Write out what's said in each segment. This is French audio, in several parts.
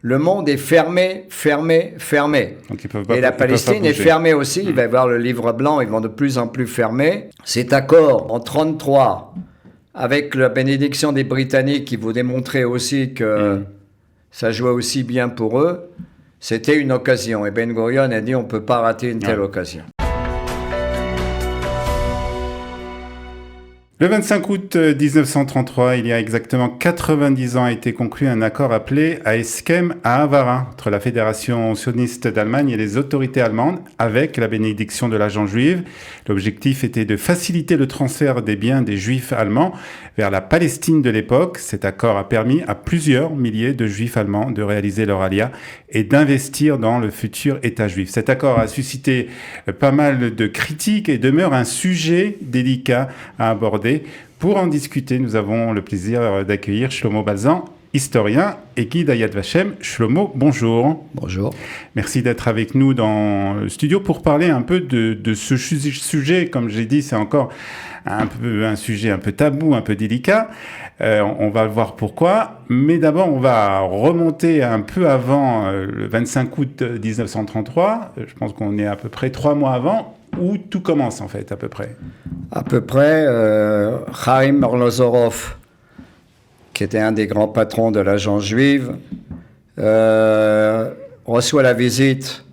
le monde est fermé. Donc ils peuvent pas, et la Palestine est fermée aussi. Il va y avoir le livre blanc, ils vont de plus en plus fermer. Cet accord en 1933, avec la bénédiction des Britanniques, qui vous démontrait aussi que ça jouait aussi bien pour eux, c'était une occasion. Et Ben Gurion a dit on ne peut pas rater une telle occasion. Le 25 août 1933, il y a exactement 90 ans, a été conclu un accord appelé Eskem Ahava entre la Fédération sioniste d'Allemagne et les autorités allemandes, avec la bénédiction de l'agent juive. L'objectif était de faciliter le transfert des biens des juifs allemands vers la Palestine de l'époque. Cet accord a permis à plusieurs milliers de juifs allemands de réaliser leur alia et d'investir dans le futur État juif. Cet accord a suscité pas mal de critiques et demeure un sujet délicat à aborder. Pour en discuter, nous avons le plaisir d'accueillir Shlomo Balzan, historien, et guide à Yad Vashem. Shlomo, bonjour. Bonjour. Merci d'être avec nous dans le studio pour parler un peu de ce sujet. Comme j'ai dit, c'est encore un sujet un peu tabou, un peu délicat. On va voir pourquoi. Mais d'abord, on va remonter un peu avant le 25 août 1933. Je pense qu'on est à peu près 3 mois avant. Où tout commence, en fait, à peu près. À peu près, Chaim Arlozorov, qui était un des grands patrons de l'agence juive, reçoit la visite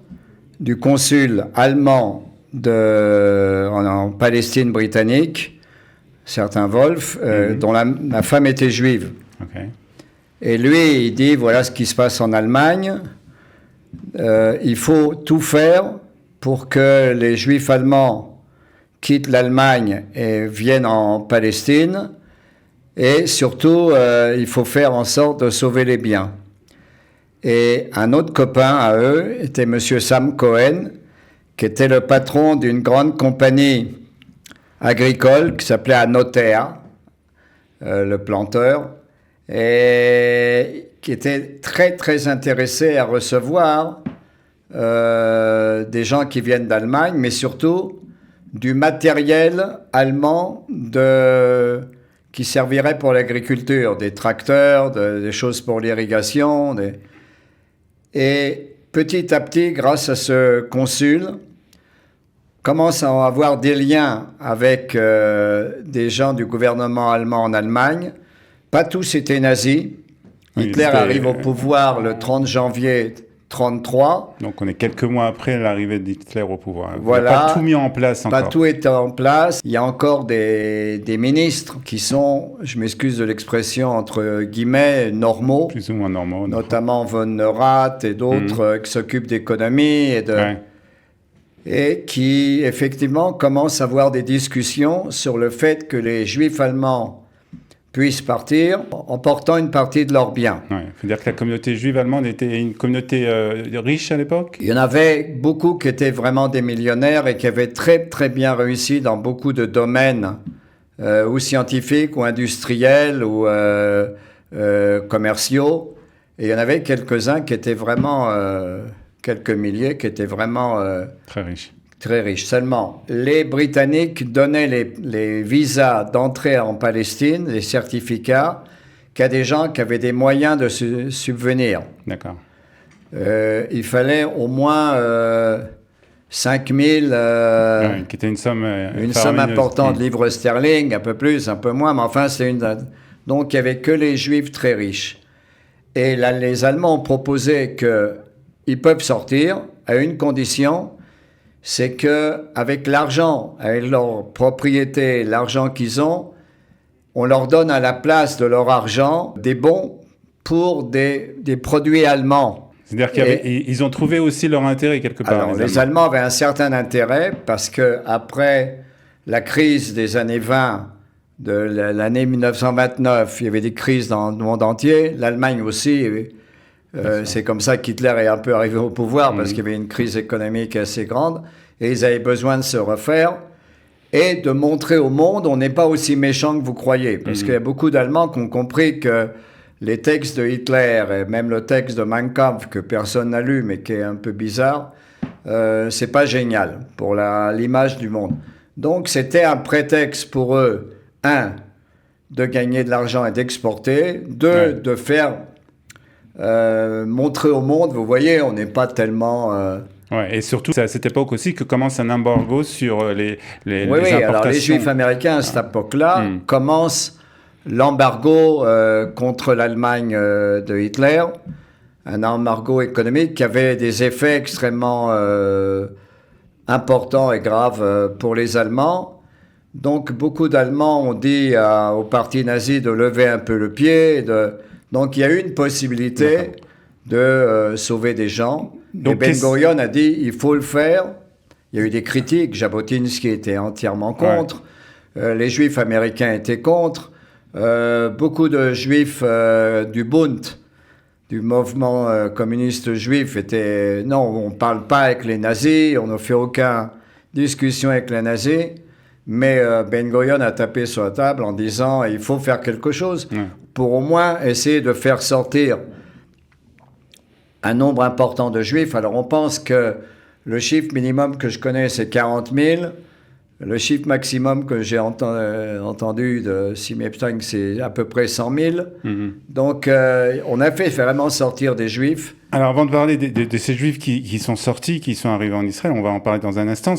du consul allemand en Palestine britannique, certain Wolf, dont la femme était juive. Okay. Et lui, il dit, voilà ce qui se passe en Allemagne, il faut tout faire pour que les Juifs allemands quittent l'Allemagne et viennent en Palestine. Et surtout, il faut faire en sorte de sauver les biens. Et un autre copain à eux était M. Sam Cohen, qui était le patron d'une grande compagnie agricole qui s'appelait Anotea, le planteur, et qui était très, très intéressé à recevoir des gens qui viennent d'Allemagne, mais surtout du matériel allemand qui servirait pour l'agriculture, des tracteurs, des choses pour l'irrigation. Et petit à petit, grâce à ce consul, commence à avoir des liens avec des gens du gouvernement allemand en Allemagne. Pas tous étaient nazis. Hitler arrive au pouvoir le 30 janvier 1933. Donc on est quelques mois après l'arrivée d'Hitler au pouvoir. Voilà. Il n'a pas tout mis en place encore. Pas tout est en place. Il y a encore des ministres qui sont, je m'excuse de l'expression, entre guillemets, normaux. Plus ou moins normaux. Notamment von Neurath et d'autres qui s'occupent d'économie et qui, effectivement, commencent à avoir des discussions sur le fait que les Juifs allemands puissent partir en portant une partie de leurs biens. Il faut dire que la communauté juive allemande était une communauté riche à l'époque. Il y en avait beaucoup qui étaient vraiment des millionnaires et qui avaient très très bien réussi dans beaucoup de domaines, ou scientifiques, ou industriels, ou commerciaux. Et il y en avait quelques-uns qui étaient vraiment, quelques milliers, qui étaient vraiment... très riches. Très riche. Seulement, les Britanniques donnaient les visas d'entrée en Palestine, les certificats, qu'à des gens qui avaient des moyens de subvenir. D'accord. Il fallait au moins 5 000... qui était une somme importante, livres sterling, un peu plus, un peu moins, mais enfin, c'est une... Donc, il n'y avait que les Juifs très riches. Et là, les Allemands ont proposé qu'ils peuvent sortir à une condition... c'est qu'avec l'argent, avec leur propriété, l'argent qu'ils ont, on leur donne à la place de leur argent des bons pour des produits allemands. C'est-à-dire qu'ils ont trouvé aussi leur intérêt quelque part. Alors, les Allemands avaient un certain intérêt parce qu'après la crise des années 20, de l'année 1929, il y avait des crises dans le monde entier, l'Allemagne aussi. C'est comme ça qu'Hitler est un peu arrivé au pouvoir, parce qu'il y avait une crise économique assez grande, et ils avaient besoin de se refaire et de montrer au monde on n'est pas aussi méchant que vous croyez. Parce qu'il y a beaucoup d'Allemands qui ont compris que les textes de Hitler, et même le texte de Mein Kampf, que personne n'a lu, mais qui est un peu bizarre, c'est pas génial pour l'image du monde. Donc c'était un prétexte pour eux, de gagner de l'argent et d'exporter, de faire montrer au monde, vous voyez, on n'est pas tellement... Ouais, et surtout, c'est à cette époque aussi que commence un embargo sur les oui, importations. Alors les Juifs américains, à cette époque-là, commence l'embargo contre l'Allemagne de Hitler, un embargo économique qui avait des effets extrêmement importants et graves pour les Allemands. Donc beaucoup d'Allemands ont dit au parti nazi de lever un peu le pied. Donc il y a eu une possibilité de sauver des gens. Donc, et Ben-Gurion a dit il faut le faire. Il y a eu des critiques. Jabotinsky était entièrement contre. Les Juifs américains étaient contre. Beaucoup de Juifs du Bund, du mouvement communiste juif, étaient non, on ne parle pas avec les nazis, on ne fait aucune discussion avec les nazis. Mais Ben-Gurion a tapé sur la table en disant il faut faire quelque chose pour au moins essayer de faire sortir un nombre important de Juifs. Alors on pense que le chiffre minimum que je connais, c'est 40 000. Le chiffre maximum que j'ai entendu de Simi Epstein, c'est à peu près 100 000. Donc on a fait vraiment sortir des Juifs. Alors avant de parler de ces Juifs qui sont sortis, qui sont arrivés en Israël, on va en parler dans un instant,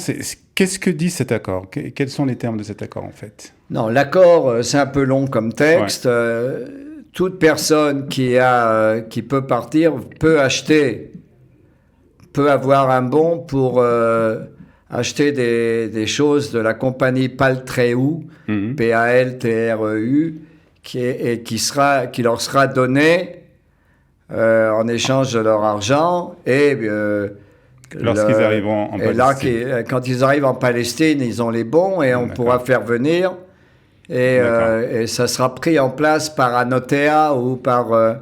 qu'est-ce que dit cet accord? Quels sont les termes de cet accord en fait? Non, l'accord, c'est un peu long comme texte. Toute personne qui peut partir peut avoir un bon pour acheter des choses de la compagnie Paltreu, P-A-L-T-R-E-U, qui leur sera donné en échange de leur argent. Et lorsqu'ils arriveront en Palestine. Et là, quand ils arrivent en Palestine, ils ont les bons et on pourra faire venir. Et ça sera pris en place par Anotea ou par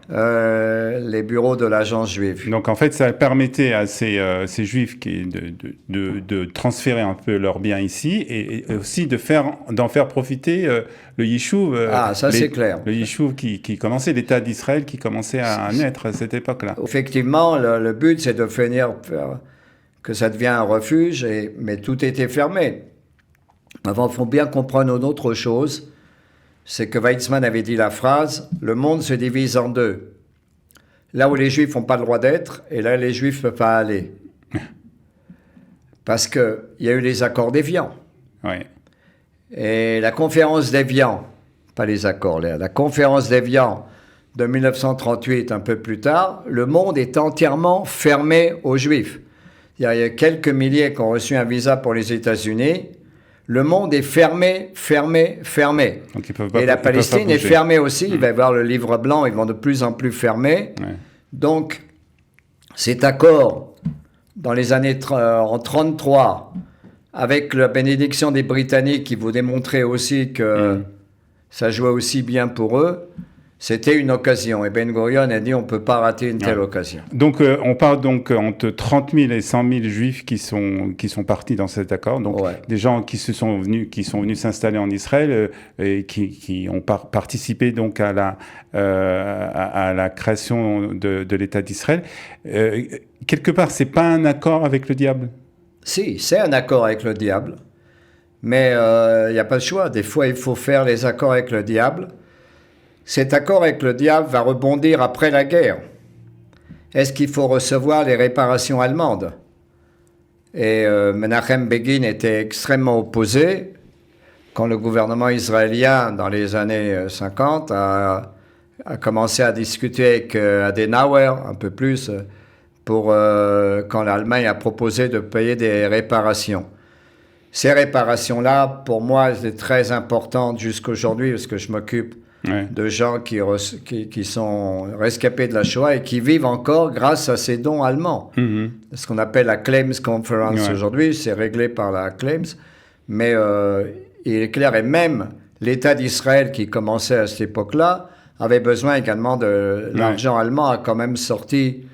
les bureaux de l'agence juive. Donc en fait, ça permettait à ces juifs de transférer un peu leurs biens ici et aussi d'en faire profiter le Yishuv. Ça c'est clair. Le Yishuv qui commençait, l'État d'Israël qui commençait à naître à cette époque-là. Effectivement, le but c'est de finir que ça devienne un refuge, mais tout était fermé. Avant, il faut bien comprendre une autre chose, c'est que Weizmann avait dit la phrase « Le monde se divise en deux. Là où les Juifs n'ont pas le droit d'être, et là les Juifs ne peuvent pas aller. » Parce qu'il y a eu les accords d'Évian. Et la conférence d'Évian, pas les accords, la conférence d'Évian de 1938, un peu plus tard, le monde est entièrement fermé aux Juifs. Il y a quelques milliers qui ont reçu un visa pour les États-Unis. Le monde est fermé. Donc, et la Palestine est fermée aussi. Il va y avoir le livre blanc, ils vont de plus en plus fermer. Donc, cet accord, dans les années en 1933, avec la bénédiction des Britanniques, qui vous démontrait aussi que ça jouait aussi bien pour eux, c'était une occasion. Et Ben-Gurion a dit on ne peut pas rater une telle occasion. Donc on parle donc entre 30 000 et 100 000 Juifs qui sont partis dans cet accord. Donc des gens qui sont venus s'installer en Israël et qui ont participé donc à la création de l'État d'Israël. Quelque part, c'est pas un accord avec le diable? Si, c'est un accord avec le diable. Mais il n'y a pas le choix. Des fois, il faut faire les accords avec le diable. Cet accord avec le diable va rebondir après la guerre. Est-ce qu'il faut recevoir les réparations allemandes? Et Menachem Begin était extrêmement opposé quand le gouvernement israélien, dans les années 50, a commencé à discuter avec Adenauer, un peu plus, quand l'Allemagne a proposé de payer des réparations. Ces réparations-là, pour moi, c'est très importantes jusqu'aujourd'hui, parce que je m'occupe de gens qui sont rescapés de la Shoah et qui vivent encore grâce à ces dons allemands. Ce qu'on appelle la Claims Conference aujourd'hui, c'est réglé par la Claims. Mais il est clair, et même l'État d'Israël qui commençait à cette époque-là avait besoin également de l'argent allemand, a quand même sorti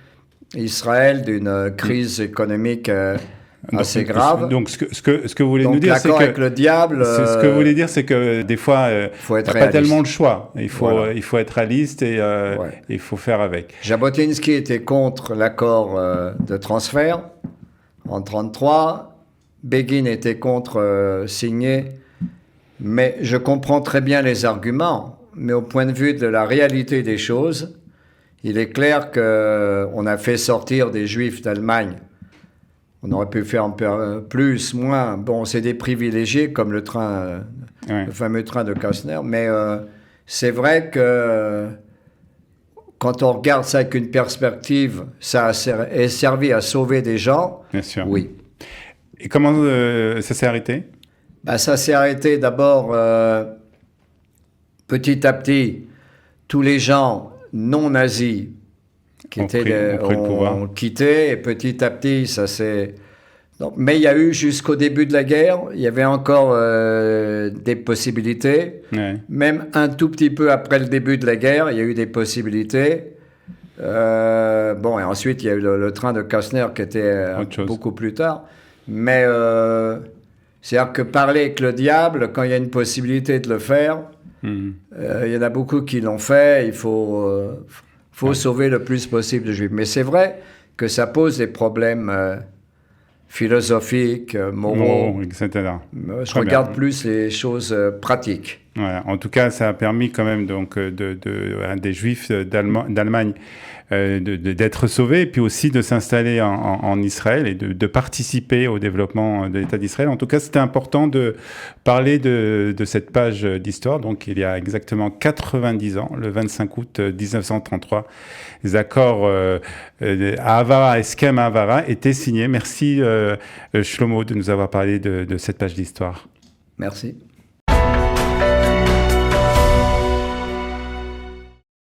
Israël d'une crise économique assez grave. Donc, ce que vous voulez nous dire, c'est que avec le diable. Ce que vous voulez dire, c'est que des fois, il n'y a pas tellement le choix. Il faut être réaliste et il faut faire avec. Jabotinsky était contre l'accord de transfert en 1933. Begin était contre signer. Mais je comprends très bien les arguments. Mais au point de vue de la réalité des choses, il est clair qu'on a fait sortir des Juifs d'Allemagne. On aurait pu faire plus, moins. Bon, c'est des privilégiés comme le fameux train de Kastner. Mais c'est vrai que quand on regarde ça avec une perspective, ça a servi à sauver des gens. Bien sûr. Oui. Et comment ça s'est arrêté? Ça s'est arrêté d'abord petit à petit. Tous les gens non nazis qui ont quitté, et petit à petit, ça s'est... Mais il y a eu, jusqu'au début de la guerre, il y avait encore des possibilités. Ouais. Même un tout petit peu après le début de la guerre, il y a eu des possibilités. Et ensuite, il y a eu le train de Kastner qui était beaucoup plus tard. Mais c'est-à-dire que parler avec le diable, quand il y a une possibilité de le faire, il y en a beaucoup qui l'ont fait. Il faut sauver le plus possible de Juifs. Mais c'est vrai que ça pose des problèmes philosophiques, moraux, etc. Je regarde plus les choses pratiques. Voilà. En tout cas, ça a permis quand même donc des Juifs d'Allemagne d'être sauvés, et puis aussi de s'installer en Israël et de participer au développement de l'État d'Israël. En tout cas, c'était important de parler de cette page d'histoire. Donc, il y a exactement 90 ans, le 25 août 1933, les accords Ahava, Eskem Ahava étaient signés. Merci Shlomo de nous avoir parlé de cette page d'histoire. Merci.